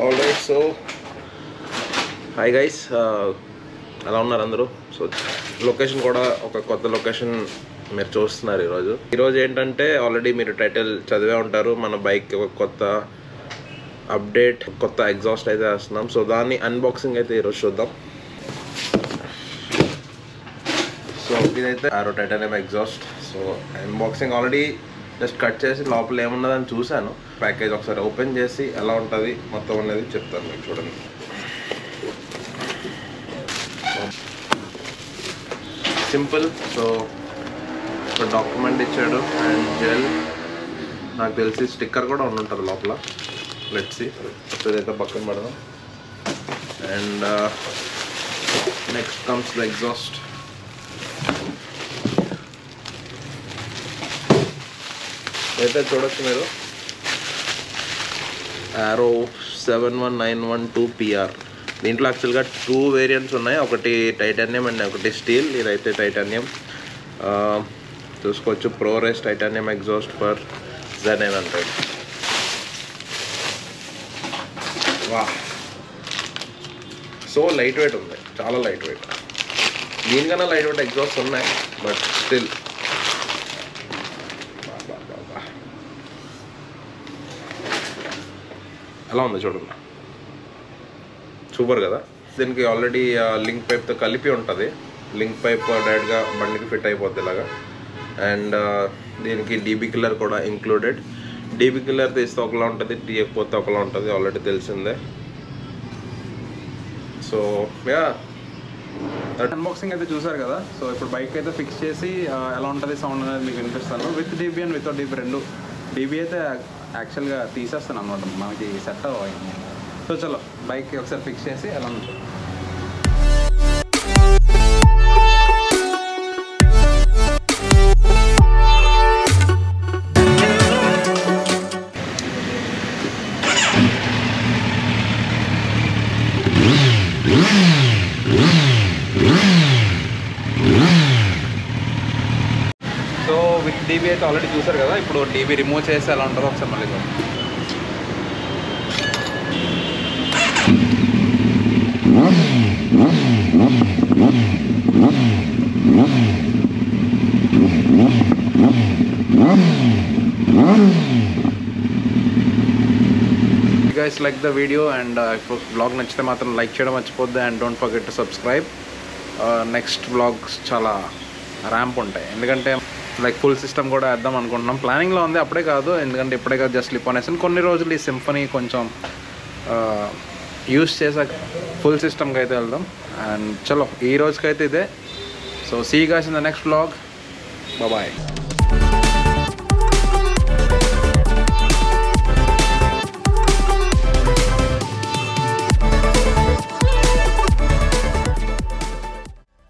Alright, so hi guys, ఎలా ఉన్నారు అందరూ? సో లొకేషన్ కూడా ఒక కొత్త లొకేషన్ మీరు చూస్తున్నారు ఈరోజు ఏంటంటే ఆల్రెడీ మీరు టైటిల్ చదివే ఉంటారు. మన బైక్ ఒక కొత్త అప్డేట్, కొత్త ఎగ్జాస్ట్ అయితే వేస్తున్నాం. సో దాన్ని అన్బాక్సింగ్ అయితే ఈరోజు చూద్దాం. సో ఇదైతే ఆరో titanium exhaust. So unboxing already just cut చేసి లోపల ఏమున్నదని చూశాను. ప్యాకేజ్ ఒకసారి ఓపెన్ చేసి ఎలా ఉంటుంది మొత్తం అనేది చెప్తాను మీకు. చూడండి, సింపుల్. సో ఒక డాక్యుమెంట్ ఇచ్చాడు అండ్ జెల్, నాకు తెలిసి స్టిక్కర్ కూడా ఉంటుంది లోపల. Let's see. ఇదైతే పక్కన పెడదాం. And next comes the exhaust. అయితే చూడొచ్చు మీరు, ఆరో 71912 PR. దీంట్లో యాక్చువల్గా 2 వేరియంట్స్ ఉన్నాయి. ఒకటి టైటానియం అండ్ ఒకటి స్టీల్. ఇదైతే టైటానియం. చూసుకోవచ్చు, pro race titanium exhaust for Z900. వా, సో లైట్ వెయిట్ ఉంది, చాలా లైట్ వెయిట్. దీనికన్నా లైట్ వెయిట్ ఎగ్జాస్ట్ ఉన్నాయి, బట్ స్టిల్ ఎలా ఉంది చూడండి. సూపర్ కదా. దీనికి ఆల్రెడీ లింక్ పైప్తో కలిపి ఉంటుంది. లింక్ పైప్ డైరెక్ట్గా బండికి ఫిట్ అయిపోద్ది ఇలాగా. అండ్ దీనికి డీబీ కిల్లర్ కూడా ఇంక్లూడెడ్. డీబీ కిల్లర్ తీస్తే ఒకలా ఉంటుంది, తీయకపోతే ఒకలా ఉంటుంది, ఆల్రెడీ తెలిసిందే. సో యా, అన్బాక్సింగ్ అయితే చూసారు కదా. సో ఇప్పుడు బైక్ అయితే ఫిక్స్ చేసి ఎలా ఉంటుంది సౌండ్ అనేది మీకు వినిపిస్తాను. With dB and without dB రెండు. డీబీ అయితే యాక్చువల్గా తీసేస్తాను అనమాట, మనకి సెట్ అవ్వాలి. సో చలో బైక్ ఒకసారి ఫిక్స్ చేసి ఎలా ఉంటుంది. సో విత్ డీబీ అయితే ఆల్రెడీ చూసారు కదా. ఇప్పుడు డీబీ రిమూవ్ చేసి ఎలా ఉంటుందో ఒకసారి మళ్ళీ చూద్దాం. guys like the video and if vlog నచ్చితే మాత్రం లైక్ చేయడం మర్చిపోద్దు. And don't forget to subscribe. Next vlogs చాలా ర్యాంప్ ఉంటాయి, ఎందుకంటే లైక్ ఫుల్ సిస్టమ్ కూడా వేద్దాం అనుకుంటున్నాం. ప్లానింగ్లో ఉంది, అప్పుడే కాదు, ఎందుకంటే ఇప్పుడే కాదు జస్ట్ స్లిప్ అనేసి కొన్ని రోజులు ఈ సింఫనీ కొంచెం యూస్ చేసాక ఫుల్ సిస్టమ్కి అయితే వెళ్దాం. అండ్ చలో ఈ రోజుకైతే ఇదే. So see you guys in the next vlog. Bye.